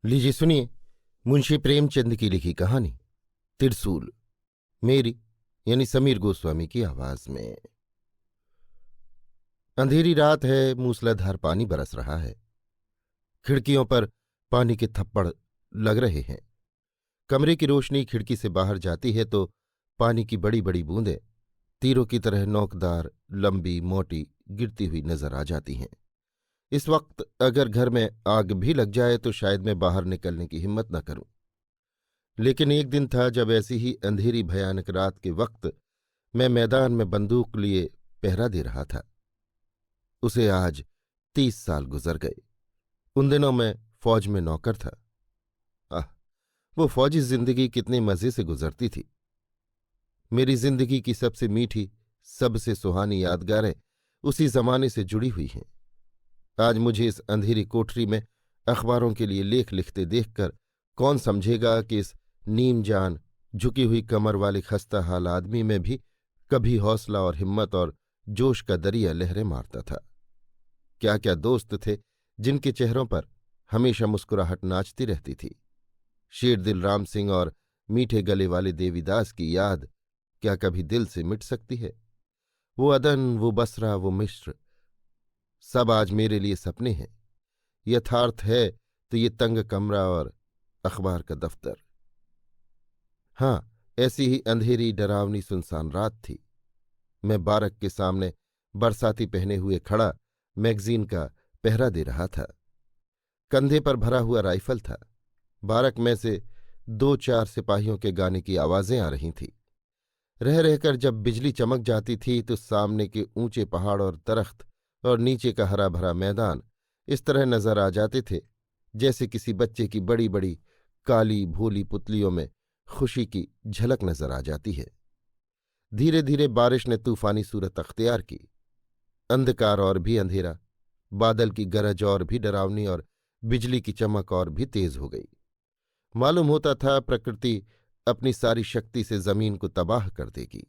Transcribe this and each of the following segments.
लीजिए सुनिए मुंशी प्रेमचंद की लिखी कहानी त्रिशूल, मेरी यानी समीर गोस्वामी की आवाज में। अंधेरी रात है, मूसलाधार पानी बरस रहा है। खिड़कियों पर पानी के थप्पड़ लग रहे हैं। कमरे की रोशनी खिड़की से बाहर जाती है तो पानी की बड़ी बड़ी बूंदें तीरों की तरह नोकदार, लंबी, मोटी गिरती हुई नजर आ जाती हैं। इस वक्त अगर घर में आग भी लग जाए तो शायद मैं बाहर निकलने की हिम्मत न करूं। लेकिन एक दिन था जब ऐसी ही अंधेरी भयानक रात के वक्त मैं मैदान में बंदूक लिए पहरा दे रहा था। उसे आज 30 साल गुजर गए। उन दिनों मैं फौज में नौकर था। आह, वो फौजी जिंदगी कितने मजे से गुजरती थी। मेरी जिंदगी की सबसे मीठी, सबसे सुहानी यादगारें उसी जमाने से जुड़ी हुई हैं। आज मुझे इस अंधेरी कोठरी में अखबारों के लिए लेख लिखते देखकर कौन समझेगा कि इस नीम जान, झुकी हुई कमर वाले खस्ता हाल आदमी में भी कभी हौसला और हिम्मत और जोश का दरिया लहरें मारता था। क्या क्या दोस्त थे जिनके चेहरों पर हमेशा मुस्कुराहट नाचती रहती थी। शेरदिल राम सिंह और मीठे गले वाले देवीदास की याद क्या कभी दिल से मिट सकती है? वो अदन, वो बसरा, वो मिश्र, सब आज मेरे लिए सपने हैं। यथार्थ है तो ये तंग कमरा और अखबार का दफ्तर। हाँ, ऐसी ही अंधेरी, डरावनी, सुनसान रात थी। मैं बारक के सामने बरसाती पहने हुए खड़ा मैगजीन का पहरा दे रहा था। कंधे पर भरा हुआ राइफल था। बारक में से 2-4 सिपाहियों के गाने की आवाजें आ रही थीं। रह रहकर जब बिजली चमक जाती थी तो सामने के ऊंचे पहाड़ और दरख्त और नीचे का हरा भरा मैदान इस तरह नजर आ जाते थे जैसे किसी बच्चे की बड़ी बड़ी काली भोली पुतलियों में खुशी की झलक नजर आ जाती है। धीरे धीरे बारिश ने तूफानी सूरत अख्तियार की। अंधकार और भी अंधेरा, बादल की गरज और भी डरावनी और बिजली की चमक और भी तेज हो गई। मालूम होता था प्रकृति अपनी सारी शक्ति से जमीन को तबाह कर देगी।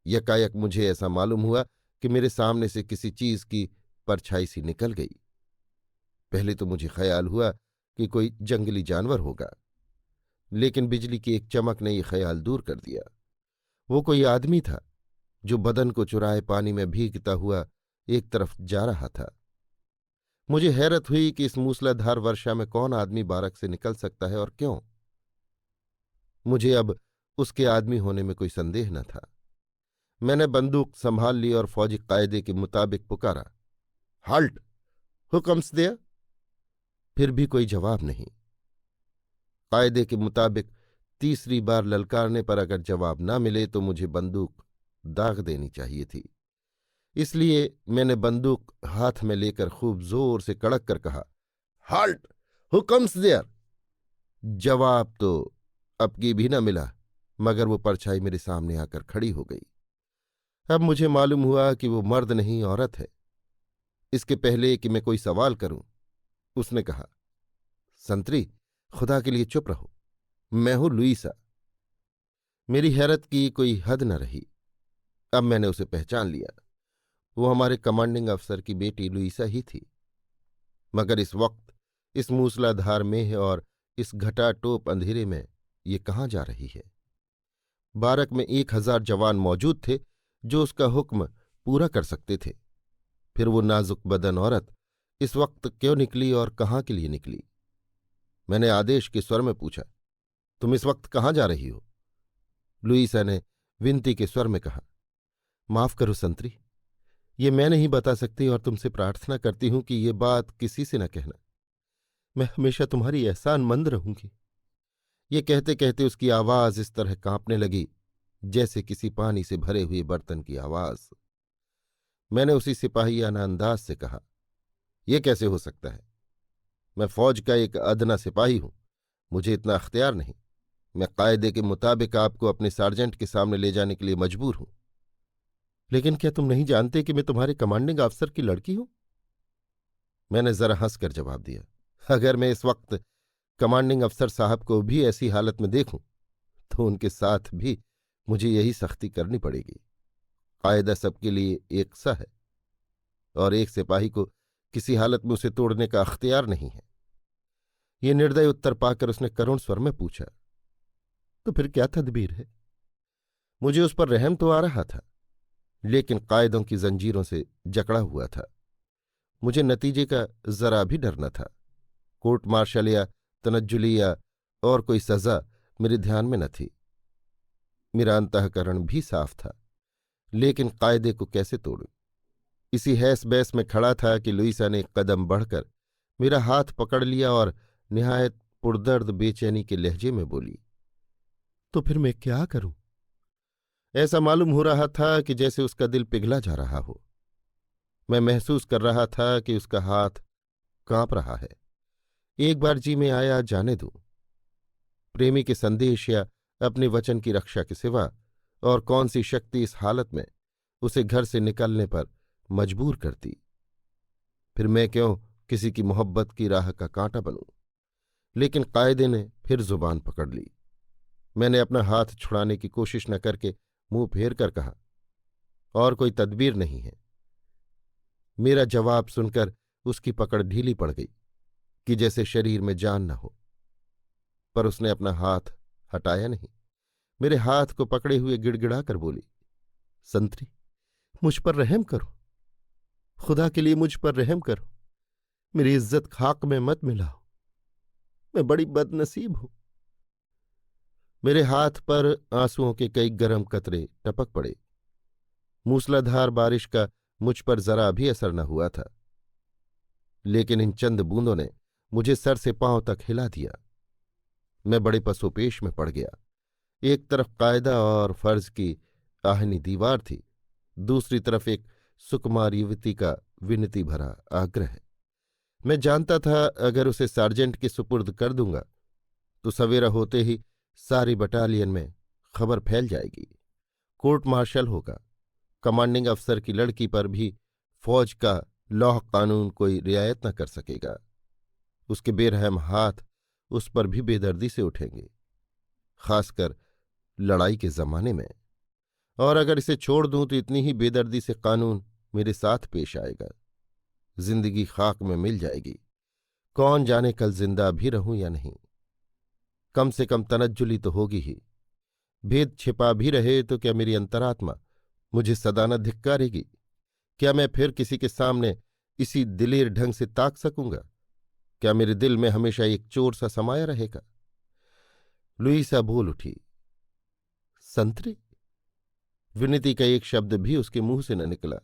यकायक मुझे ऐसा मालूम हुआ कि मेरे सामने से किसी चीज की परछाई सी निकल गई। पहले तो मुझे ख्याल हुआ कि कोई जंगली जानवर होगा, लेकिन बिजली की एक चमक ने यह ख्याल दूर कर दिया। वो कोई आदमी था जो बदन को चुराए पानी में भीगता हुआ एक तरफ जा रहा था। मुझे हैरत हुई कि इस मूसलाधार वर्षा में कौन आदमी बारक से निकल सकता है और क्यों। मुझे अब उसके आदमी होने में कोई संदेह न था। मैंने बंदूक संभाल ली और फौजी कायदे के मुताबिक पुकारा, हाल्ट, हुकम्स दिया। फिर भी कोई जवाब नहीं। कायदे के मुताबिक तीसरी बार ललकारने पर अगर जवाब ना मिले तो मुझे बंदूक दाग देनी चाहिए थी। इसलिए मैंने बंदूक हाथ में लेकर खूब जोर से कड़क कर कहा, हाल्ट, हुकम्स देयर। जवाब तो अब की भी न मिला, मगर वो परछाई मेरे सामने आकर खड़ी हो गई। अब मुझे मालूम हुआ कि वो मर्द नहीं, औरत है। इसके पहले कि मैं कोई सवाल करूं, उसने कहा, संतरी, खुदा के लिए चुप रहो, मैं हूं लुईसा। मेरी हैरत की कोई हद न रही। अब मैंने उसे पहचान लिया। वो हमारे कमांडिंग अफसर की बेटी लुईसा ही थी। मगर इस वक्त, इस मूसलाधार मेह और इस घटाटोप अंधेरे में ये कहाँ जा रही है? बारक में 1000 जवान मौजूद थे जो उसका हुक्म पूरा कर सकते थे। फिर वो नाजुक बदन औरत इस वक्त क्यों निकली और कहाँ के लिए निकली? मैंने आदेश के स्वर में पूछा, तुम इस वक्त कहाँ जा रही हो? लुईसा ने विनती के स्वर में कहा, माफ करो संतरी, ये मैं नहीं बता सकती और तुमसे प्रार्थना करती हूं कि ये बात किसी से न कहना। मैं हमेशा तुम्हारी एहसानमंद रहूंगी। ये कहते कहते उसकी आवाज इस तरह कांपने लगी जैसे किसी पानी से भरे हुए बर्तन की आवाज। मैंने उसी सिपाहियाना अंदाज से कहा, यह कैसे हो सकता है? मैं फौज का एक अदना सिपाही हूं, मुझे इतना अख्तियार नहीं। मैं कायदे के मुताबिक आपको अपने सार्जेंट के सामने ले जाने के लिए मजबूर हूं। लेकिन क्या तुम नहीं जानते कि मैं तुम्हारे कमांडिंग अफसर की लड़की हूं? मैंने जरा हंसकर जवाब दिया, अगर मैं इस वक्त कमांडिंग अफसर साहब को भी ऐसी हालत में देखूं तो उनके साथ भी मुझे यही सख्ती करनी पड़ेगी। कायदा सबके लिए एक सा है और एक सिपाही को किसी हालत में उसे तोड़ने का अख्तियार नहीं है। ये निर्दय उत्तर पाकर उसने करुण स्वर में पूछा, तो फिर क्या तदबीर है? मुझे उस पर रहम तो आ रहा था, लेकिन कायदों की जंजीरों से जकड़ा हुआ था। मुझे नतीजे का जरा भी डर न था। कोर्ट मार्शल या तनज्जुली या और कोई सजा मेरे ध्यान में न थी। मेरा अंतःकरण भी साफ था, लेकिन कायदे को कैसे तोड़ूं? इसी हैस बैस में खड़ा था कि लुईसा ने एक कदम बढ़कर मेरा हाथ पकड़ लिया और निहायत पुरदर्द बेचैनी के लहजे में बोली, तो फिर मैं क्या करूं? ऐसा मालूम हो रहा था कि जैसे उसका दिल पिघला जा रहा हो। मैं महसूस कर रहा था कि उसका हाथ कांप रहा है। एक बार जी में आया, जाने दूं। प्रेमी के संदेश या अपने वचन की रक्षा के सिवा और कौन सी शक्ति इस हालत में उसे घर से निकलने पर मजबूर करती? फिर मैं क्यों किसी की मोहब्बत की राह का कांटा बनूं? लेकिन कायदे ने फिर जुबान पकड़ ली। मैंने अपना हाथ छुड़ाने की कोशिश न करके मुंह फेर कर कहा, और कोई तदबीर नहीं है। मेरा जवाब सुनकर उसकी पकड़ ढीली पड़ गई कि जैसे शरीर में जान न हो, पर उसने अपना हाथ हटाया नहीं। मेरे हाथ को पकड़े हुए गिड़गिड़ा कर बोली, संतरी, मुझ पर रहम करो, खुदा के लिए मुझ पर रहम करो। मेरी इज्जत खाक में मत मिलाओ। मैं बड़ी बदनसीब हूं। मेरे हाथ पर आंसुओं के कई गर्म कतरे टपक पड़े। मूसलाधार बारिश का मुझ पर जरा भी असर न हुआ था, लेकिन इन चंद बूंदों ने मुझे सर से पांव तक हिला दिया। मैं बड़े पसोपेश में पड़ गया। एक तरफ कायदा और फर्ज की आहनी दीवार थी, दूसरी तरफ एक सुकुमार युवती का विनती भरा आग्रह। मैं जानता था अगर उसे सार्जेंट के सुपुर्द कर दूंगा तो सवेरा होते ही सारी बटालियन में खबर फैल जाएगी। कोर्ट मार्शल होगा। कमांडिंग अफसर की लड़की पर भी फौज का लौह कानून कोई रियायत न कर सकेगा। उसके बेरहम हाथ उस पर भी बेदर्दी से उठेंगे, खासकर लड़ाई के जमाने में। और अगर इसे छोड़ दूं तो इतनी ही बेदर्दी से कानून मेरे साथ पेश आएगा। जिंदगी खाक में मिल जाएगी। कौन जाने कल जिंदा भी रहूं या नहीं। कम से कम तनज्जुली तो होगी ही। भेद छिपा भी रहे तो क्या मेरी अंतरात्मा मुझे सदा न धिक्कारेगी? क्या मैं फिर किसी के सामने इसी दिलेर ढंग से ताक सकूंगा? क्या मेरे दिल में हमेशा एक चोर सा समाया रहेगा? लुईसा बोल उठी, संतरी। विनती का एक शब्द भी उसके मुंह से न निकला।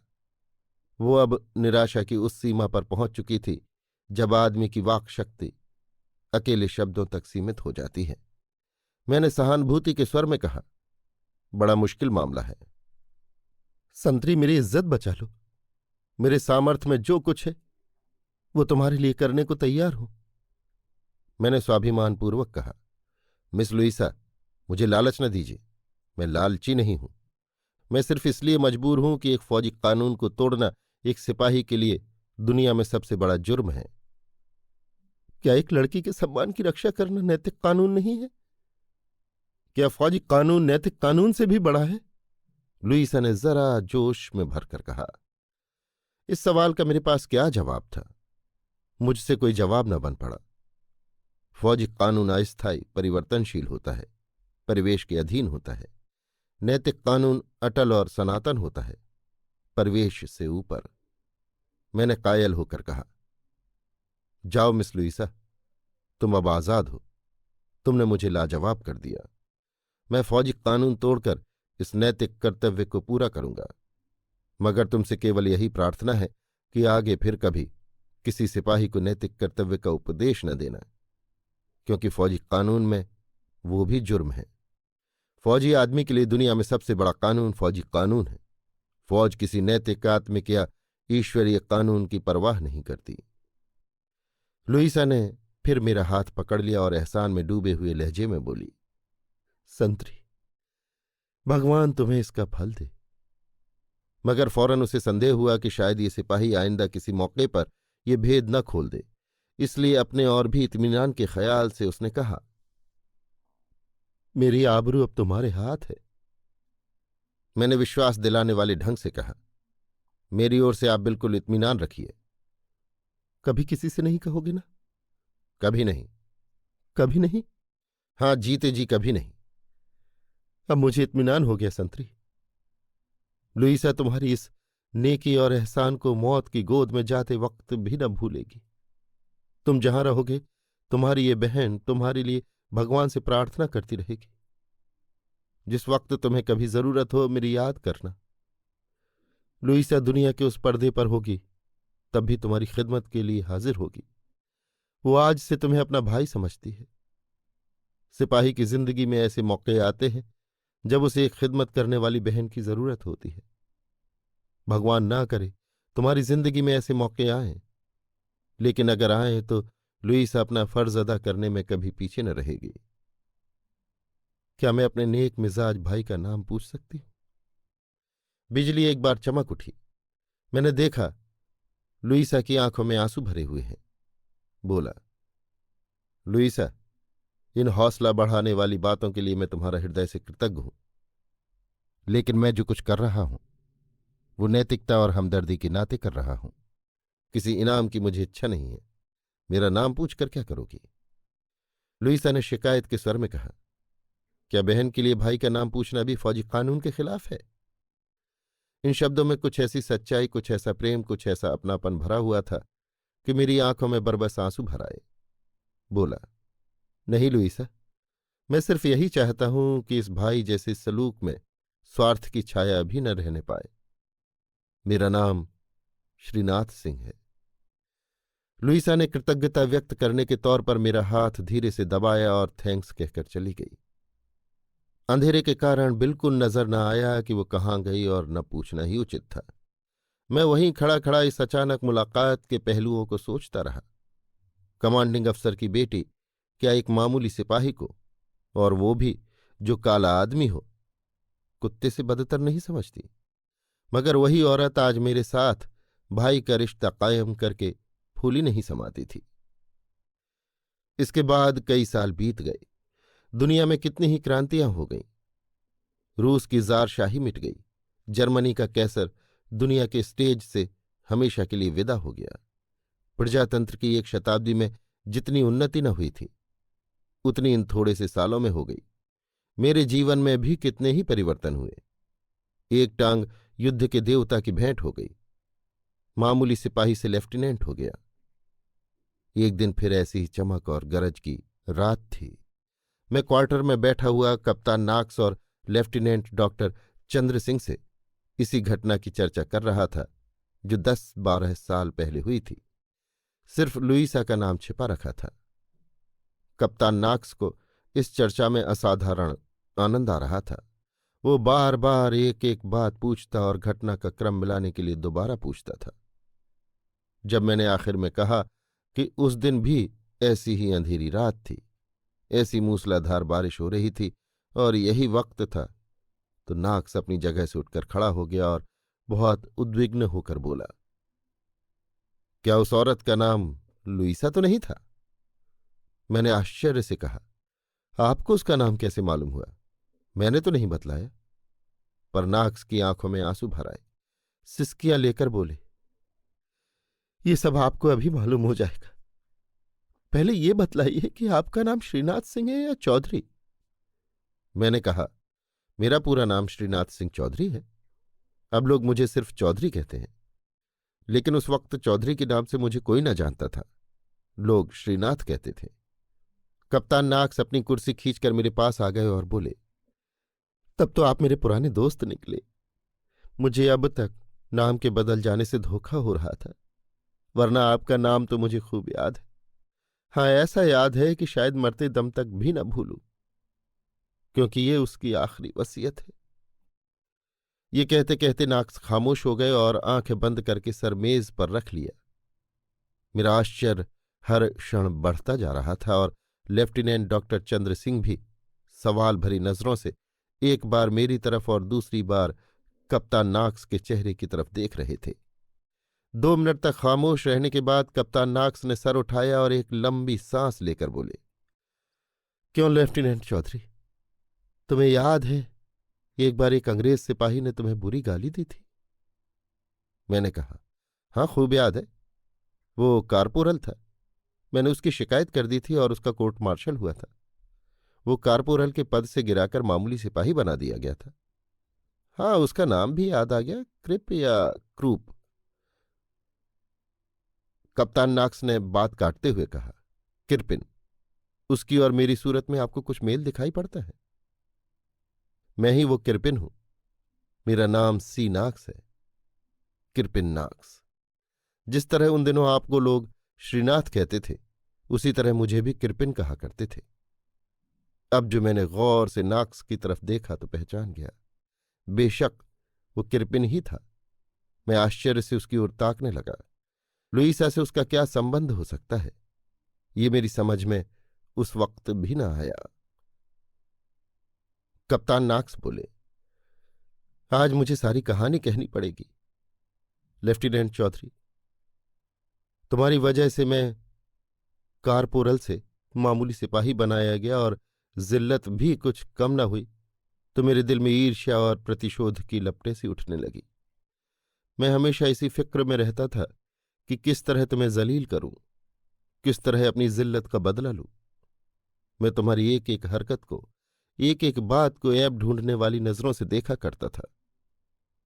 वो अब निराशा की उस सीमा पर पहुंच चुकी थी जब आदमी की वाक शक्ति अकेले शब्दों तक सीमित हो जाती है। मैंने सहानुभूति के स्वर में कहा, बड़ा मुश्किल मामला है। संतरी, मेरी इज्जत बचा लो। मेरे सामर्थ्य में जो कुछ है वो तुम्हारे लिए करने को तैयार हूं। मैंने स्वाभिमानपूर्वक कहा, मिस लुईसा, मुझे लालच न दीजिए। मैं लालची नहीं हूं। मैं सिर्फ इसलिए मजबूर हूं कि एक फौजी कानून को तोड़ना एक सिपाही के लिए दुनिया में सबसे बड़ा जुर्म है। क्या एक लड़की के सम्मान की रक्षा करना नैतिक कानून नहीं है? क्या फौजी कानून नैतिक कानून से भी बड़ा है? लुईसा ने जरा जोश में भरकर कहा। इस सवाल का मेरे पास क्या जवाब था? मुझसे कोई जवाब न बन पड़ा। फौजी कानून अस्थायी परिवर्तनशील होता है, परिवेश के अधीन होता है। नैतिक कानून अटल और सनातन होता है, परिवेश से ऊपर। मैंने कायल होकर कहा, जाओ मिस लुईसा, तुम अब आजाद हो। तुमने मुझे लाजवाब कर दिया। मैं फौजी कानून तोड़कर इस नैतिक कर्तव्य को पूरा करूंगा, मगर तुमसे केवल यही प्रार्थना है कि आगे फिर कभी किसी सिपाही को नैतिक कर्तव्य का उपदेश न देना, क्योंकि फौजी कानून में वो भी जुर्म है। फौजी आदमी के लिए दुनिया में सबसे बड़ा कानून फौजी कानून है। फौज किसी नैतिक, आत्मिक या ईश्वरीय कानून की परवाह नहीं करती। लुईसा ने फिर मेरा हाथ पकड़ लिया और एहसान में डूबे हुए लहजे में बोली, संतरी, भगवान तुम्हें इसका फल दे। मगर फौरन उसे संदेह हुआ कि शायद ये सिपाही आइंदा किसी मौके पर ये भेद न खोल दे, इसलिए अपने और भी इत्मीनान के ख्याल से उसने कहा, मेरी आबरू अब तुम्हारे हाथ है। मैंने विश्वास दिलाने वाले ढंग से कहा, मेरी ओर से आप बिल्कुल इत्मीनान रखिए। कभी किसी से नहीं कहोगे ना? कभी नहीं। कभी नहीं। हाँ, जीते जी कभी नहीं। अब मुझे इत्मीनान हो गया संतरी। लुईसा तुम्हारी इस नेकी और एहसान को मौत की गोद में जाते वक्त भी न भूलेगी। तुम जहां रहोगे, तुम्हारी ये बहन तुम्हारे लिए भगवान से प्रार्थना करती रहेगी। जिस वक्त तुम्हें कभी जरूरत हो, मेरी याद करना। लुईसा दुनिया के उस पर्दे पर होगी, तब भी तुम्हारी खिदमत के लिए हाजिर होगी। वो आज से तुम्हें अपना भाई समझती है। सिपाही की जिंदगी में ऐसे मौके आते हैं जब उसे एक खिदमत करने वाली बहन की जरूरत होती है। भगवान ना करे तुम्हारी जिंदगी में ऐसे मौके आए, लेकिन अगर आए तो लुईसा अपना फर्ज अदा करने में कभी पीछे न रहेगी। क्या मैं अपने नेक मिजाज भाई का नाम पूछ सकती हूँ? बिजली एक बार चमक उठी। मैंने देखा लुईसा की आंखों में आंसू भरे हुए हैं। बोला, लुईसा, इन हौसला बढ़ाने वाली बातों के लिए मैं तुम्हारा हृदय से कृतज्ञ हूं, लेकिन मैं जो कुछ कर रहा हूं वो नैतिकता और हमदर्दी के नाते कर रहा हूं। किसी इनाम की मुझे इच्छा नहीं है। मेरा नाम पूछ कर क्या करोगी? लुईसा ने शिकायत के स्वर में कहा, क्या बहन के लिए भाई का नाम पूछना भी फौजी कानून के खिलाफ है? इन शब्दों में कुछ ऐसी सच्चाई, कुछ ऐसा प्रेम, कुछ ऐसा अपनापन भरा हुआ था कि मेरी आंखों में बरबस आंसू भर आए। बोला, नहीं लुईसा, मैं सिर्फ यही चाहता हूं कि इस भाई जैसे सलूक में स्वार्थ की छाया भी न रहने पाए। मेरा नाम श्रीनाथ सिंह है। लुईसा ने कृतज्ञता व्यक्त करने के तौर पर मेरा हाथ धीरे से दबाया और थैंक्स कहकर चली गई। अंधेरे के कारण बिल्कुल नजर न आया कि वो कहाँ गई, और न पूछना ही उचित था। मैं वहीं खड़ा खड़ा इस अचानक मुलाकात के पहलुओं को सोचता रहा। कमांडिंग अफसर की बेटी क्या एक मामूली सिपाही को, और वो भी जो काला आदमी हो, कुत्ते से बदतर नहीं समझती? मगर वही औरत आज मेरे साथ भाई का रिश्ता कायम करके फूली नहीं समाती थी। इसके बाद कई साल बीत गए। दुनिया में कितनी ही क्रांतियां हो गईं। रूस की जार शाही मिट गई। जर्मनी का कैसर दुनिया के स्टेज से हमेशा के लिए विदा हो गया। प्रजातंत्र की एक शताब्दी में जितनी उन्नति न हुई थी, उतनी इन थोड़े से सालों में हो गई। मेरे जीवन में भी कितने ही परिवर्तन हुए। एक टांग युद्ध के देवता की भेंट हो गई। मामूली सिपाही से लेफ्टिनेंट हो गया। एक दिन फिर ऐसी ही चमक और गरज की रात थी। मैं क्वार्टर में बैठा हुआ कप्तान नाक्स और लेफ्टिनेंट डॉक्टर चंद्र सिंह से इसी घटना की चर्चा कर रहा था जो 10-12 साल पहले हुई थी। सिर्फ लुईसा का नाम छिपा रखा था। कप्तान नाक्स को इस चर्चा में असाधारण आनंद आ रहा था। वो बार बार एक एक बात पूछता और घटना का क्रम मिलाने के लिए दोबारा पूछता था। जब मैंने आखिर में कहा कि उस दिन भी ऐसी ही अंधेरी रात थी, ऐसी मूसलाधार बारिश हो रही थी और यही वक्त था, तो नाक्स अपनी जगह से उठकर खड़ा हो गया और बहुत उद्विग्न होकर बोला, क्या उस औरत का नाम लुईसा तो नहीं था? मैंने आश्चर्य से कहा, आपको उसका नाम कैसे मालूम हुआ? मैंने तो नहीं बतलाया। पर नाक्स की आंखों में आंसू भर आए। सिसकियां लेकर बोले, ये सब आपको अभी मालूम हो जाएगा। पहले ये बतलाइए कि आपका नाम श्रीनाथ सिंह है या चौधरी? मैंने कहा, मेरा पूरा नाम श्रीनाथ सिंह चौधरी है। अब लोग मुझे सिर्फ चौधरी कहते हैं, लेकिन उस वक्त चौधरी के नाम से मुझे कोई न जानता था। लोग श्रीनाथ कहते थे। कप्तान नाक्स अपनी कुर्सी खींचकर मेरे पास आ गए और बोले, तब तो आप मेरे पुराने दोस्त निकले। मुझे अब तक नाम के बदल जाने से धोखा हो रहा था, वरना आपका नाम तो मुझे खूब याद है। हाँ, ऐसा याद है कि शायद मरते दम तक भी न भूलूं, क्योंकि ये उसकी आखिरी वसीयत है। ये कहते कहते नाक्स खामोश हो गए और आंखें बंद करके सर मेज पर रख लिया। मेरा आश्चर्य हर क्षण बढ़ता जा रहा था और लेफ्टिनेंट डॉक्टर चंद्र सिंह भी सवाल भरी नजरों से एक बार मेरी तरफ और दूसरी बार कप्तान नाक्स के चेहरे की तरफ देख रहे थे। 2 मिनट तक खामोश रहने के बाद कप्तान नाक्स ने सर उठाया और एक लंबी सांस लेकर बोले, क्यों लेफ्टिनेंट चौधरी, तुम्हें याद है एक बार एक अंग्रेज सिपाही ने तुम्हें बुरी गाली दी थी? मैंने कहा, हाँ खूब याद है। वो कारपोरल था। मैंने उसकी शिकायत कर दी थी और उसका कोर्ट मार्शल हुआ था। वो कारपोरल के पद से गिराकर मामूली सिपाही बना दिया गया था। हाँ, उसका नाम भी याद आ गया, क्रिप या क्रूप। कप्तान नाक्स ने बात काटते हुए कहा। किरपिन। उसकी और मेरी सूरत में आपको कुछ मेल दिखाई पड़ता है? मैं ही वो किरपिन हूं। मेरा नाम सी नाक्स है, किरपिन नाक्स। जिस तरह उन दिनों आपको लोग श्रीनाथ कहते थे, उसी तरह मुझे भी किरपिन कहा करते थे। अब जो मैंने गौर से नाक्स की तरफ देखा तो पहचान गया। बेशक वो किरपिन ही था। मैं आश्चर्य से उसकी ओर ताकने लगा। लुईसा से उसका क्या संबंध हो सकता है, ये मेरी समझ में उस वक्त भी न आया। कप्तान नाक्स बोले, आज मुझे सारी कहानी कहनी पड़ेगी। लेफ्टिनेंट चौधरी, तुम्हारी वजह से मैं कारपोरल से मामूली सिपाही बनाया गया और जिल्लत भी कुछ कम न हुई तो मेरे दिल में ईर्ष्या और प्रतिशोध की लपटें सी उठने लगी। मैं हमेशा इसी फिक्र में रहता था कि किस तरह तुम्हें जलील करूं, किस तरह अपनी जिल्लत का बदला लूं। मैं तुम्हारी एक एक हरकत को, एक एक बात को ऐब ढूंढने वाली नजरों से देखा करता था।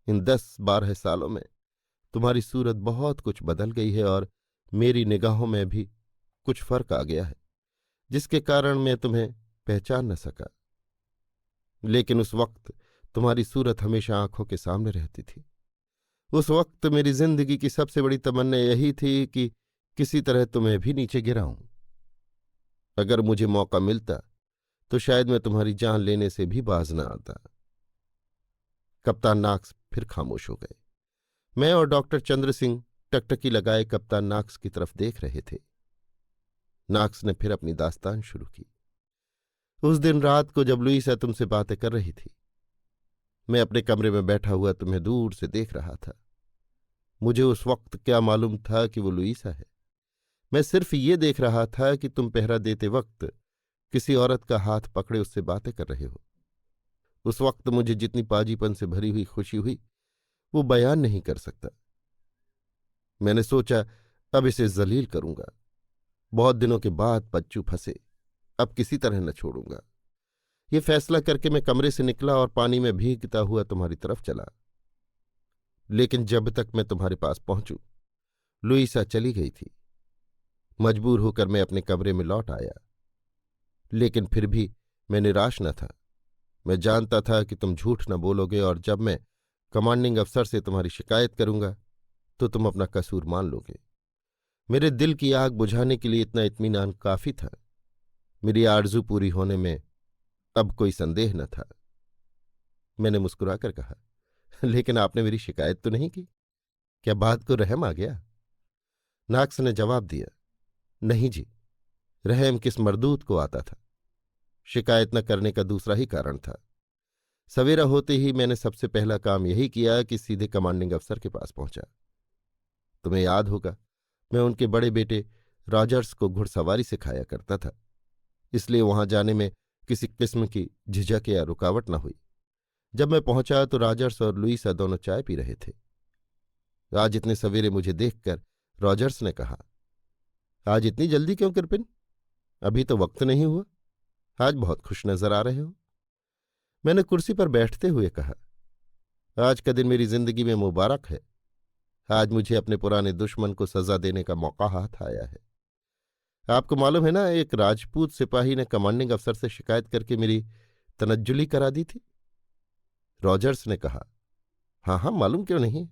इन 10-12 सालों में तुम्हारी सूरत बहुत कुछ बदल गई है और मेरी निगाहों में भी कुछ फर्क आ गया है, जिसके कारण मैं तुम्हें पहचान न सका। लेकिन उस वक्त तुम्हारी सूरत हमेशा आंखों के सामने रहती थी। उस वक्त मेरी जिंदगी की सबसे बड़ी तमन्ना यही थी कि किसी तरह तुम्हें भी नीचे गिराऊं। अगर मुझे मौका मिलता तो शायद मैं तुम्हारी जान लेने से भी बाज न आता। कप्तान नाक्स फिर खामोश हो गए। मैं और डॉक्टर चंद्र सिंह टकटकी लगाए कप्तान नाक्स की तरफ देख रहे थे। नाक्स ने फिर अपनी दास्तान शुरू की। उस दिन रात को जब लुईसा तुमसे बातें कर रही थी, मैं अपने कमरे में बैठा हुआ तुम्हें दूर से देख रहा था। मुझे उस वक्त क्या मालूम था कि वो लुईसा है। मैं सिर्फ ये देख रहा था कि तुम पहरा देते वक्त किसी औरत का हाथ पकड़े उससे बातें कर रहे हो। उस वक्त मुझे जितनी पाजीपन से भरी हुई खुशी हुई वो बयान नहीं कर सकता। मैंने सोचा अब इसे जलील करूंगा। बहुत दिनों के बाद पच्चू फंसे, अब किसी तरह न छोड़ूंगा। ये फैसला करके मैं कमरे से निकला और पानी में भीगता हुआ तुम्हारी तरफ चला। लेकिन जब तक मैं तुम्हारे पास पहुंचूं, लुईसा चली गई थी। मजबूर होकर मैं अपने कमरे में लौट आया। लेकिन फिर भी मैं निराश न था। मैं जानता था कि तुम झूठ न बोलोगे और जब मैं कमांडिंग अफसर से तुम्हारी शिकायत करूंगा तो तुम अपना कसूर मान लोगे। मेरे दिल की आग बुझाने के लिए इतना इत्मीनान काफी था। मेरी आरजू पूरी होने में अब कोई संदेह न था। मैंने मुस्कुराकर कहा, लेकिन आपने मेरी शिकायत तो नहीं की? क्या बात को रहम आ गया? नाक्स ने जवाब दिया, नहीं जी, रहम किस मरदूत को आता था। शिकायत न करने का दूसरा ही कारण था। सवेरा होते ही मैंने सबसे पहला काम यही किया कि सीधे कमांडिंग अफसर के पास पहुंचा। तुम्हें याद होगा, मैं उनके बड़े बेटे रॉजर्स को घुड़सवारी सिखाया करता था, इसलिए वहां जाने में किसी किस्म की झिझक या रुकावट न हुई। जब मैं पहुंचा तो रॉजर्स और लुईसा दोनों चाय पी रहे थे। आज इतने सवेरे मुझे देखकर रॉजर्स ने कहा, आज इतनी जल्दी क्यों किरपिन? अभी तो वक्त नहीं हुआ। आज बहुत खुश नजर आ रहे हो। मैंने कुर्सी पर बैठते हुए कहा, आज का दिन मेरी जिंदगी में मुबारक है। आज मुझे अपने पुराने दुश्मन को सजा देने का मौका हाथ आया है। आपको मालूम है ना, एक राजपूत सिपाही ने कमांडिंग अफसर से शिकायत करके मेरी तनज्जुली करा दी थी। रॉजर्स ने कहा, हाँ हाँ, मालूम क्यों नहीं,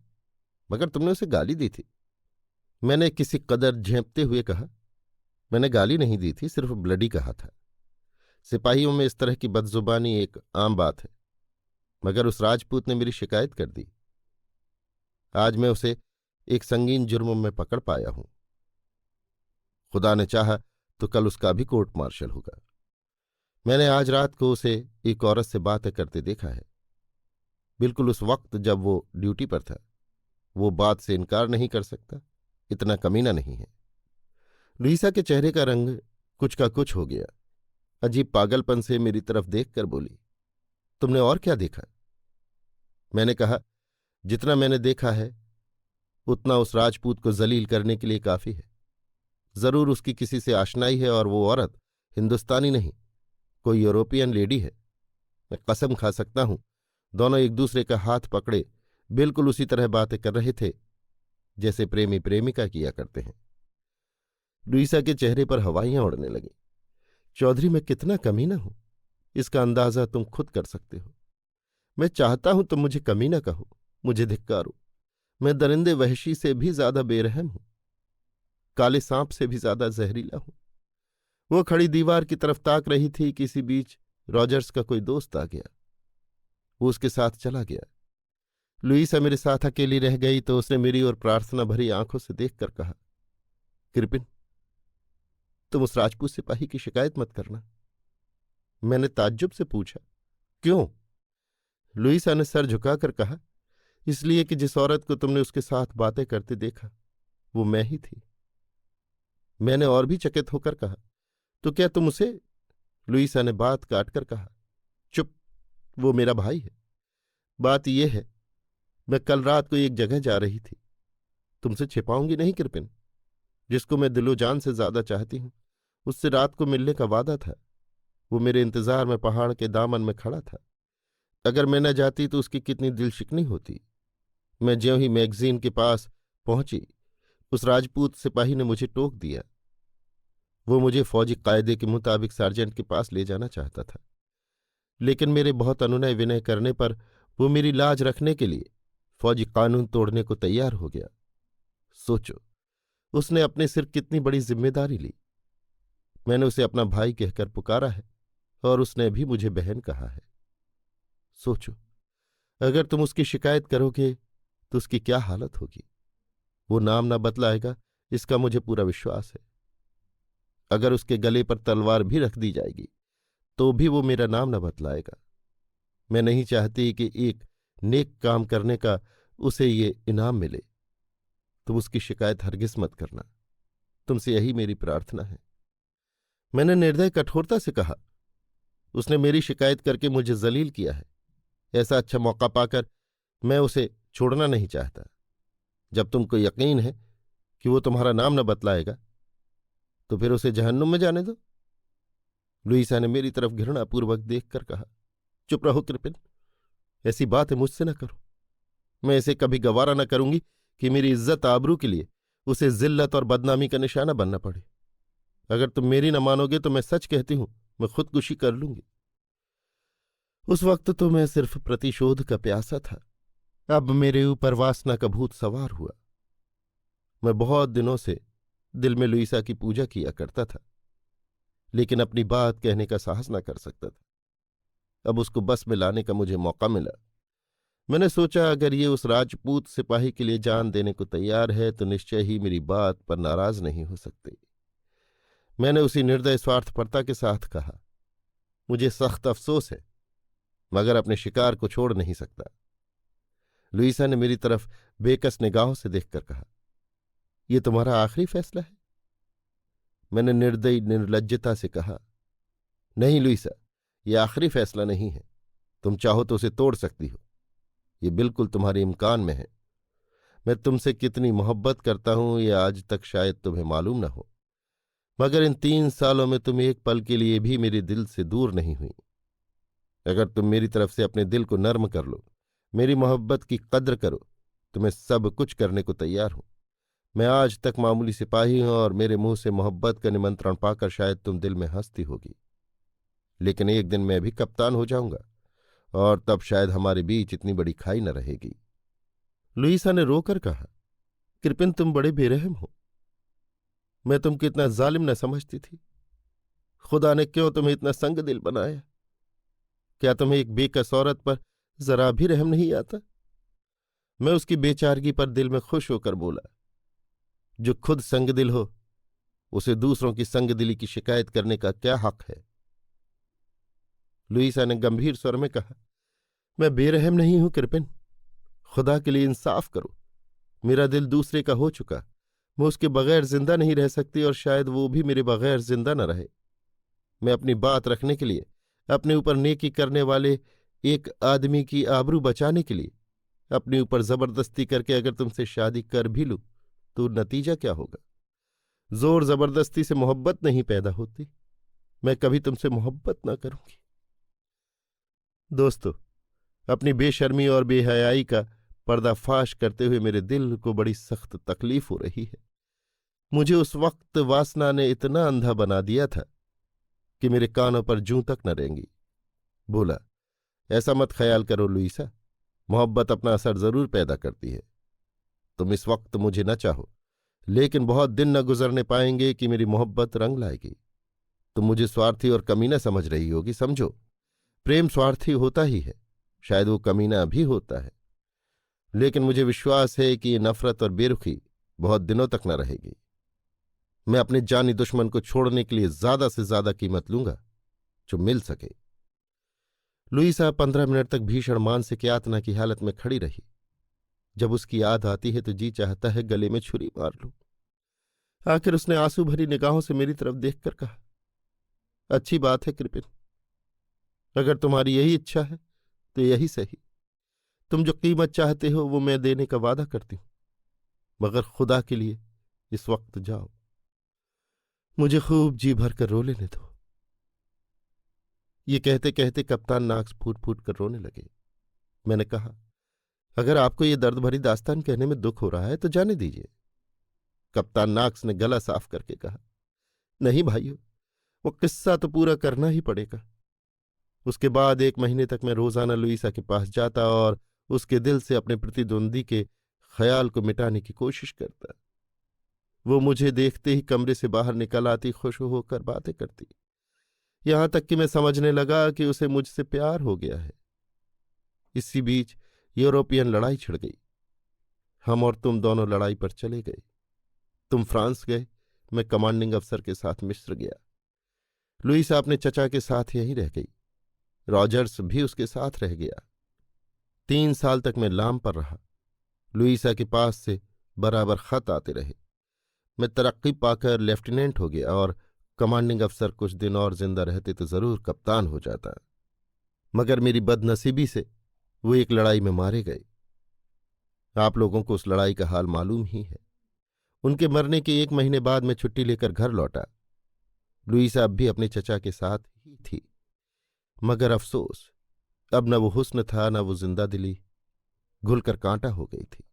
मगर तुमने उसे गाली दी थी। मैंने किसी कदर झेंपते हुए कहा, मैंने गाली नहीं दी थी, सिर्फ ब्लडी कहा था। सिपाहियों में इस तरह की बदजुबानी एक आम बात है, मगर उस राजपूत ने मेरी शिकायत कर दी। आज मैं उसे एक संगीन जुर्म में पकड़ पाया हूं। खुदा ने चाहा तो कल उसका भी कोर्ट मार्शल होगा। मैंने आज रात को उसे एक औरत से बातें करते देखा है, बिल्कुल उस वक्त जब वो ड्यूटी पर था। वो बात से इनकार नहीं कर सकता, इतना कमीना नहीं है। लुईसा के चेहरे का रंग कुछ का कुछ हो गया। अजीब पागलपन से मेरी तरफ देखकर बोली, तुमने और क्या देखा? मैंने कहा, जितना मैंने देखा है उतना उस राजपूत को जलील करने के लिए काफी है। जरूर उसकी किसी से आशनाई है और वो औरत हिंदुस्तानी नहीं, कोई यूरोपियन लेडी है। मैं कसम खा सकता हूं दोनों एक दूसरे का हाथ पकड़े बिल्कुल उसी तरह बातें कर रहे थे जैसे प्रेमी प्रेमिका किया करते हैं। लुईसा के चेहरे पर हवाइयां उड़ने लगीं। चौधरी, मैं कितना कमीना हूं, इसका अंदाजा तुम खुद कर सकते हो। मैं चाहता हूं तुम मुझे कमीना कहो, मुझे धिक्कारो। मैं दरिंदे वहशी से भी ज्यादा बेरहम हूं, काले सांप से भी ज्यादा जहरीला हूं। वो खड़ी दीवार की तरफ ताक रही थी कि इसी बीच रॉजर्स का कोई दोस्त आ गया। वो उसके साथ चला गया। लुईसा मेरे साथ अकेली रह गई तो उसने मेरी ओर प्रार्थना भरी आंखों से देखकर कहा, कृपिन, तुम उस राजपूत सिपाही की शिकायत मत करना। मैंने ताज्जुब से पूछा, क्यों? लुईसा ने सर झुकाकर कहा, इसलिए कि जिस औरत को तुमने उसके साथ बातें करते देखा वो मैं ही थी। मैंने और भी चकित होकर कहा, तो क्या तुम उसे? लुईसा ने बात काटकर कहा, चुप, वो मेरा भाई है। बात यह है, मैं कल रात को एक जगह जा रही थी। तुमसे छिपाऊंगी नहीं कृपिन, जिसको मैं दिलो जान से ज्यादा चाहती हूं उससे रात को मिलने का वादा था। वो मेरे इंतजार में पहाड़ के दामन में खड़ा था। अगर मैं न जाती तो उसकी कितनी दिल शिकनी होती। मैं ज्यों ही मैगजीन के पास पहुंची, उस राजपूत सिपाही ने मुझे टोक दिया। वो मुझे फौजी कायदे के मुताबिक सार्जेंट के पास ले जाना चाहता था, लेकिन मेरे बहुत अनुनय विनय करने पर वो मेरी लाज रखने के लिए फौजी कानून तोड़ने को तैयार हो गया। सोचो, उसने अपने सिर कितनी बड़ी जिम्मेदारी ली। मैंने उसे अपना भाई कहकर पुकारा है और उसने भी मुझे बहन कहा है। सोचो, अगर तुम उसकी शिकायत करोगे तो उसकी क्या हालत होगी। वो नाम न बतलाएगा, इसका मुझे पूरा विश्वास है। अगर उसके गले पर तलवार भी रख दी जाएगी तो भी वो मेरा नाम न बतलाएगा। मैं नहीं चाहती कि एक नेक काम करने का उसे ये इनाम मिले। तुम उसकी शिकायत हरगिज मत करना, तुमसे यही मेरी प्रार्थना है। मैंने निर्दय कठोरता से कहा, उसने मेरी शिकायत करके मुझे जलील किया है। ऐसा अच्छा मौका पाकर मैं उसे छोड़ना नहीं चाहता। जब तुमको यकीन है कि वो तुम्हारा नाम न बतलाएगा तो फिर उसे जहन्नुम में जाने दो। लुईसा ने मेरी तरफ घृणापूर्वक देखकर कहा, चुप रहो कृपिन, ऐसी बातें मुझसे न करो। मैं इसे कभी गवारा न करूंगी कि मेरी इज्जत आबरू के लिए उसे जिल्लत और बदनामी का निशाना बनना पड़े। अगर तुम मेरी न मानोगे तो मैं सच कहती हूं, मैं खुदकुशी कर लूंगी। उस वक्त तो मैं सिर्फ प्रतिशोध का प्यासा था, अब मेरे ऊपर वासना का भूत सवार हुआ। मैं बहुत दिनों से दिल में लुईसा की पूजा किया करता था, लेकिन अपनी बात कहने का साहस न कर सकता था। अब उसको बस में लाने का मुझे मौका मिला। मैंने सोचा, अगर ये उस राजपूत सिपाही के लिए जान देने को तैयार है तो निश्चय ही मेरी बात पर नाराज नहीं हो सकते। मैंने उसी निर्दय स्वार्थपरता के साथ कहा, मुझे सख्त अफसोस है मगर अपने शिकार को छोड़ नहीं सकता। लुईसा ने मेरी तरफ बेकस निगाहों से देखकर कहा, यह तुम्हारा आखिरी फैसला है? मैंने निर्दयी निर्लज्जता से कहा, नहीं लुईसा, यह आखिरी फैसला नहीं है। तुम चाहो तो उसे तोड़ सकती हो, ये बिल्कुल तुम्हारे इम्कान में है। मैं तुमसे कितनी मोहब्बत करता हूं ये आज तक शायद तुम्हें मालूम न हो, मगर इन 3 सालों में तुम एक पल के लिए भी मेरे दिल से दूर नहीं हुई। अगर तुम मेरी तरफ से अपने दिल को नर्म कर लो, मेरी मोहब्बत की कद्र करो, तो मैं सब कुछ करने को तैयार हूं। मैं आज तक मामूली सिपाही हूं और मेरे मुंह से मोहब्बत का निमंत्रण पाकर शायद तुम दिल में हंसती होगी, लेकिन एक दिन मैं भी कप्तान हो जाऊंगा और तब शायद हमारे बीच इतनी बड़ी खाई न रहेगी। लुईसा ने रोकर कहा, कृपिन, तुम बड़े बेरहम हो। मैं तुमको इतना जालिम न समझती थी। खुदा ने क्यों तुम्हें इतना संग दिल बनाया? क्या तुम्हें एक बेकस औरत पर जरा भी रहम नहीं आता? मैं उसकी बेचारगी पर दिल में खुश होकर बोला, जो खुद संगदिल हो उसे दूसरों की संगदिली की शिकायत करने का क्या हक है? लुईसा ने गंभीर स्वर में कहा, मैं बेरहम नहीं हूं कृपिन, खुदा के लिए इंसाफ करो। मेरा दिल दूसरे का हो चुका, मैं उसके बगैर जिंदा नहीं रह सकती और शायद वो भी मेरे बगैर जिंदा न रहे। मैं अपनी बात रखने के लिए, अपने ऊपर नेकी करने वाले एक आदमी की आबरू बचाने के लिए अपने ऊपर जबरदस्ती करके अगर तुमसे शादी कर भी लूं तो नतीजा क्या होगा? जोर जबरदस्ती से मोहब्बत नहीं पैदा होती। मैं कभी तुमसे मोहब्बत ना करूंगी। दोस्तों, अपनी बेशर्मी और बेहयाई का पर्दाफाश करते हुए मेरे दिल को बड़ी सख्त तकलीफ हो रही है। मुझे उस वक्त वासना ने इतना अंधा बना दिया था कि मेरे कानों पर जूं तक न रेंगी। बोला, ऐसा मत ख्याल करो लुईसा, मोहब्बत अपना असर जरूर पैदा करती है। तुम इस वक्त मुझे न चाहो, लेकिन बहुत दिन न गुजरने पाएंगे कि मेरी मोहब्बत रंग लाएगी। तुम मुझे स्वार्थी और कमीना समझ रही होगी। समझो, प्रेम स्वार्थी होता ही है, शायद वो कमीना भी होता है, लेकिन मुझे विश्वास है कि ये नफरत और बेरुखी बहुत दिनों तक न रहेगी। मैं अपने जानी दुश्मन को छोड़ने के लिए ज्यादा से ज्यादा कीमत लूंगा जो मिल सके। लुईसा 15 मिनट तक भीषण मानसिक यातना की हालत में खड़ी रही। जब उसकी याद आती है तो जी चाहता है गले में छुरी मार लूं। आखिर उसने आंसू भरी निगाहों से मेरी तरफ देखकर कहा, अच्छी बात है कृपिन, अगर तुम्हारी यही इच्छा है तो यही सही। तुम जो कीमत चाहते हो वो मैं देने का वादा करती हूं, मगर खुदा के लिए इस वक्त जाओ। मुझे खूब जी भर कर रो लेने दो। ये कहते कहते कप्तान नाक्स फूट फूट कर रोने लगे। मैंने कहा, अगर आपको ये दर्द भरी दास्तान कहने में दुख हो रहा है तो जाने दीजिए। कप्तान नाक्स ने गला साफ करके कहा, नहीं भाइयों, वो किस्सा तो पूरा करना ही पड़ेगा। उसके बाद 1 महीने तक मैं रोजाना लुईसा के पास जाता और उसके दिल से अपने प्रतिद्वंदी के ख्याल को मिटाने की कोशिश करता। वो मुझे देखते ही कमरे से बाहर निकल आती, खुश होकर बातें करती, यहां तक कि मैं समझने लगा कि उसे मुझसे प्यार हो गया है। इसी बीच यूरोपियन लड़ाई छिड़ गई। हम और तुम दोनों लड़ाई पर चले गए। तुम फ्रांस गए, मैं कमांडिंग अफसर के साथ मिस्र गया। लुईसा अपने चचा के साथ यहीं रह गई। रॉजर्स भी उसके साथ रह गया। 3 साल तक मैं लाम पर रहा। लुईसा के पास से बराबर खत आते रहे। मैं तरक्की पाकर लेफ्टिनेंट हो गया और कमांडिंग अफसर कुछ दिन और जिंदा रहते तो जरूर कप्तान हो जाता। मगर मेरी बदनसीबी से वो एक लड़ाई में मारे गए। आप लोगों को उस लड़ाई का हाल मालूम ही है। उनके मरने के 1 महीने बाद मैं छुट्टी लेकर घर लौटा। लुईसा अब भी अपने चचा के साथ ही थी, मगर अफसोस, अब न वो हुस्न था न वो जिंदा दिली, घुलकर कांटा हो गई थी।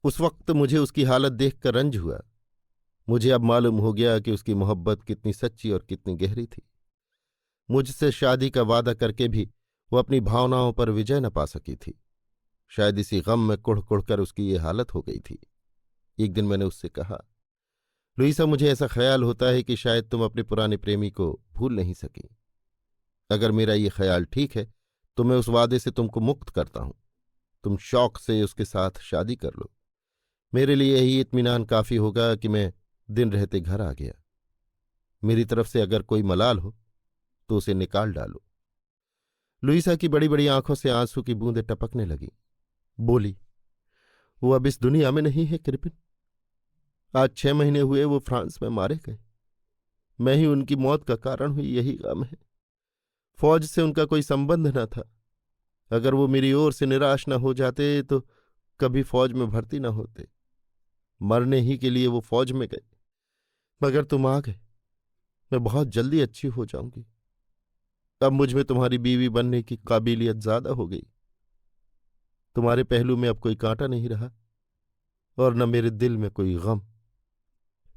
उस वक्त मुझे उसकी हालत देखकर रंज हुआ। मुझे अब मालूम हो गया कि उसकी मोहब्बत कितनी सच्ची और कितनी गहरी थी। मुझसे शादी का वादा करके भी वो अपनी भावनाओं पर विजय न पा सकी थी। शायद इसी गम में कुढ़ कुढ़ कर उसकी ये हालत हो गई थी। एक दिन मैंने उससे कहा, लुईसा, मुझे ऐसा ख्याल होता है कि शायद तुम अपने पुराने प्रेमी को भूल नहीं सकी। अगर मेरा ये ख्याल ठीक है तो मैं उस वादे से तुमको मुक्त करता हूं। तुम शौक से उसके साथ शादी कर लो। मेरे लिए यही इत्मीनान काफी होगा कि मैं दिन रहते घर आ गया। मेरी तरफ से अगर कोई मलाल हो तो उसे निकाल डालो। लुईसा की बड़ी बड़ी आंखों से आंसू की बूंदें टपकने लगी। बोली, वो अब इस दुनिया में नहीं है कृपिन। आज 6 महीने हुए वो फ्रांस में मारे गए। मैं ही उनकी मौत का कारण हुई, यही गम है। फौज से उनका कोई संबंध न था। अगर वो मेरी ओर से निराश न हो जाते तो कभी फौज में भर्ती न होते। मरने ही के लिए वो फौज में गए, मगर तुम आ गए। मैं बहुत जल्दी अच्छी हो जाऊंगी। अब मुझ में तुम्हारी बीवी बनने की काबिलियत ज्यादा हो गई। तुम्हारे पहलू में अब कोई कांटा नहीं रहा और न मेरे दिल में कोई गम।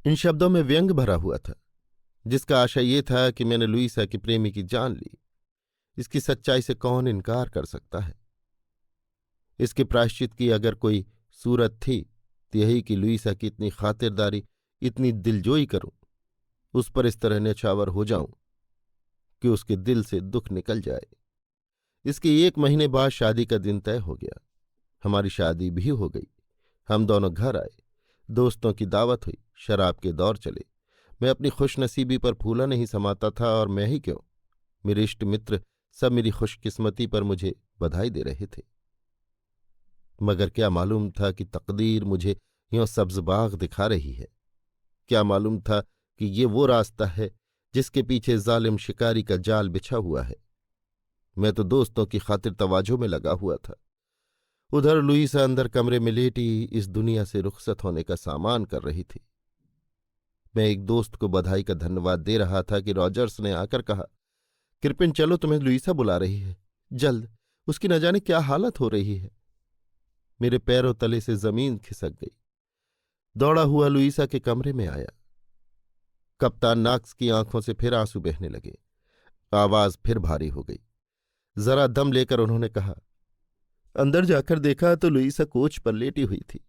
इन शब्दों में व्यंग भरा हुआ था, जिसका आशय ये था कि मैंने लुईसा की प्रेमी की जान ली। इसकी सच्चाई से कौन इनकार कर सकता है। इसके प्रायश्चित की अगर कोई सूरत थी तो यही कि लुईसा की इतनी खातिरदारी, इतनी दिलजोई करूं, उस पर इस तरह न्यौछावर हो जाऊं कि उसके दिल से दुख निकल जाए। इसके 1 महीने बाद शादी का दिन तय हो गया। हमारी शादी भी हो गई। हम दोनों घर आए। दोस्तों की दावत हुई। शराब के दौर चले। मैं अपनी खुशनसीबी पर फूला नहीं समाता था, और मैं ही क्यों, मेरे इष्ट मित्र सब मेरी खुशकिस्मती पर मुझे बधाई दे रहे थे। मगर क्या मालूम था कि तकदीर मुझे यों सब्ज़बाग दिखा रही है। क्या मालूम था कि ये वो रास्ता है जिसके पीछे जालिम शिकारी का जाल बिछा हुआ है। मैं तो दोस्तों की खातिर तवाजो में लगा हुआ था। उधर लुईसा अंदर कमरे में लेटी इस दुनिया से रुखसत होने का सामान कर रही थी। मैं एक दोस्त को बधाई का धन्यवाद दे रहा था कि रॉजर्स ने आकर कहा, कृपिन चलो, तुम्हें लुईसा बुला रही है, जल्द, उसकी न जाने क्या हालत हो रही है। मेरे पैरों तले से जमीन खिसक गई। दौड़ा हुआ लुईसा के कमरे में आया। कप्तान नाक्स की आंखों से फिर आंसू बहने लगे। आवाज फिर भारी हो गई। जरा दम लेकर उन्होंने कहा, अंदर जाकर देखा तो लुईसा कोच पर लेटी हुई थी।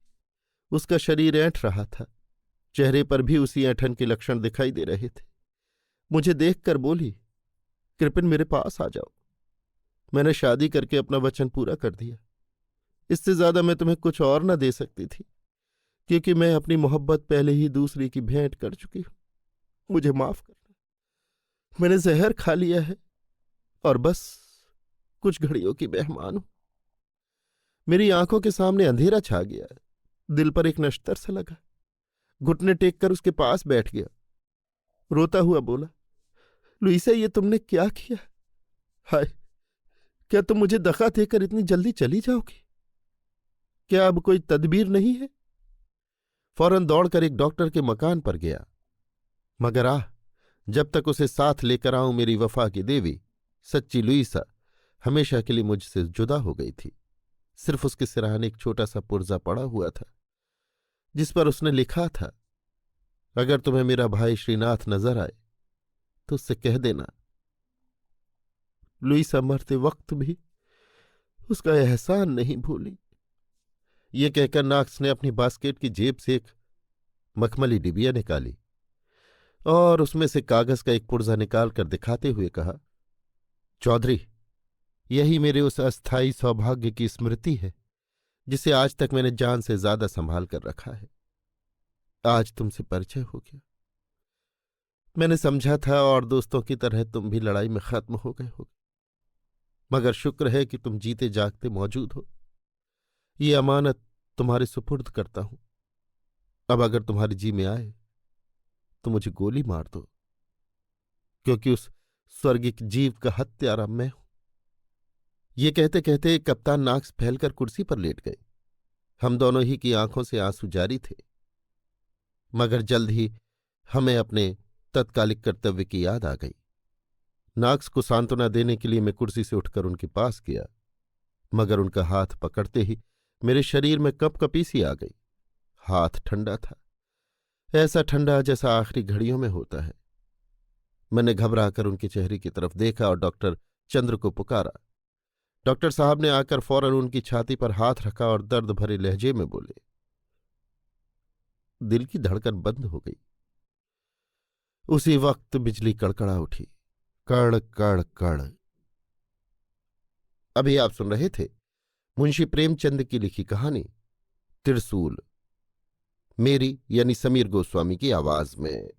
उसका शरीर ऐंठ रहा था। चेहरे पर भी उसी ऐंठन के लक्षण दिखाई दे रहे थे। मुझे देखकर बोली, कृपिन मेरे पास आ जाओ। मैंने शादी करके अपना वचन पूरा कर दिया। इससे ज्यादा मैं तुम्हें कुछ और न दे सकती थी, क्योंकि मैं अपनी मोहब्बत पहले ही दूसरी की भेंट कर चुकी हूं। मुझे माफ करना। मैंने जहर खा लिया है और बस कुछ घड़ियों की मेहमान हूं। मेरी आंखों के सामने अंधेरा छा गया। दिल पर एक नश्तर सा लगा। घुटने टेक कर उसके पास बैठ गया। रोता हुआ बोला, लुईसा, ये तुमने क्या किया? हाय, क्या तुम मुझे दगा देकर इतनी जल्दी चली जाओगी? क्या अब कोई तदबीर नहीं है? फौरन दौड़कर एक डॉक्टर के मकान पर गया, मगर जब तक उसे साथ लेकर आऊं, मेरी वफा की देवी सच्ची लुईसा हमेशा के लिए मुझसे जुदा हो गई थी। सिर्फ उसके सिरहाने एक छोटा सा पुर्जा पड़ा हुआ था, जिस पर उसने लिखा था, अगर तुम्हें मेरा भाई श्रीनाथ नजर आए तो उससे कह देना। लुईसा मरते वक्त भी उसका एहसान नहीं भूली। ये कहकर नाक्स ने अपनी बास्केट की जेब से एक मखमली डिबिया निकाली और उसमें से कागज का एक पुर्जा निकालकर दिखाते हुए कहा, चौधरी, यही मेरे उस अस्थायी सौभाग्य की स्मृति है जिसे आज तक मैंने जान से ज्यादा संभाल कर रखा है। आज तुमसे परिचय हो गया। मैंने समझा था और दोस्तों की तरह तुम भी लड़ाई में खत्म हो गए होगे, मगर शुक्र है कि तुम जीते जागते मौजूद हो। ये अमानत तुम्हारे सुपुर्द करता हूं। अब अगर तुम्हारे जी में आए तो मुझे गोली मार दो, क्योंकि उस स्वर्गिक जीव का हत्यारा मैं हूं। ये कहते कहते कप्तान नाक्स फैलकर कुर्सी पर लेट गए। हम दोनों ही की आंखों से आंसू जारी थे, मगर जल्द ही हमें अपने तत्कालिक कर्तव्य की याद आ गई। नाक्स को सांत्वना देने के लिए मैं कुर्सी से उठकर उनके पास गया, मगर उनका हाथ पकड़ते ही मेरे शरीर में कपकपी सी आ गई। हाथ ठंडा था, ऐसा ठंडा जैसा आखिरी घड़ियों में होता है। मैंने घबराकर उनके चेहरे की तरफ देखा और डॉक्टर चंद्र को पुकारा। डॉक्टर साहब ने आकर फौरन उनकी छाती पर हाथ रखा और दर्द भरे लहजे में बोले। दिल की धड़कन बंद हो गई। उसी वक्त बिजली कड़कड़ा उठी, कड़ कड़ कड़। अभी आप सुन रहे थे मुंशी प्रेमचंद की लिखी कहानी त्रिशूल, मेरी यानी समीर गोस्वामी की आवाज में।